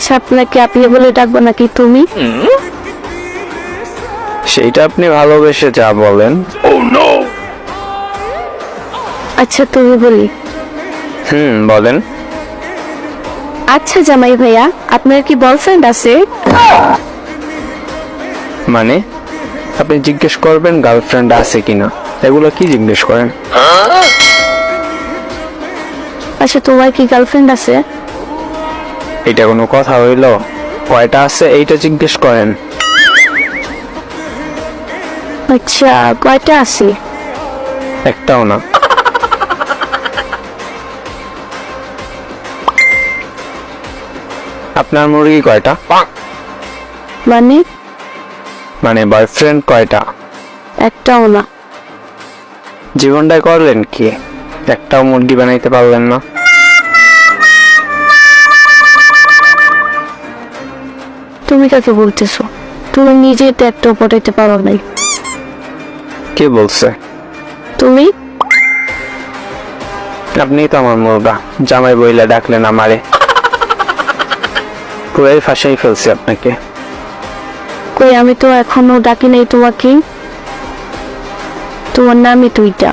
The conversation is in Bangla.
আচ্ছা, আপনাকে আপনি বলে ডাকবো নাকি তুমি? সেইটা আপনি ভালোবেসে যা বলেন। আচ্ছা তুমি বলি। বলেন। আচ্ছা জামাই ভাইয়া, আপনার কি বয়ফ্রেন্ড আছে? মানে আপনি জিজ্ঞেস করবেন গার্লফ্রেন্ড আছে কিনা, এগুলো কি জিজ্ঞেস করেন? আচ্ছা তোমার কি গার্লফ্রেন্ড আছে? এটা কোনো কথা হইল? কয়টা আছে এইটা জিজ্ঞেস করেন। আচ্ছা কয়টা আছে? একটাও না। আপনার মুরগি কয়টা? মানে? মানে বয়ফ্রেন্ড কয়টা? একটাও না। জীবনটাই করলেন কি, একটাও মুরগি বানাইতে পারলেন না? তুমি কাকে বলতেছো? তুমি নিজে তো একটাও পটাইতে পারো নাই। কে বলছে? তুমি। আপনি তো আমার মুরগা, জামাই বইলা ডাকলেন আমারে। পুরাই ফাঁসাই ফেলছি আপনাকে। কই আমি তো এখনো ডাকি নাই তোমাকে। তোমার নামই তুইটা।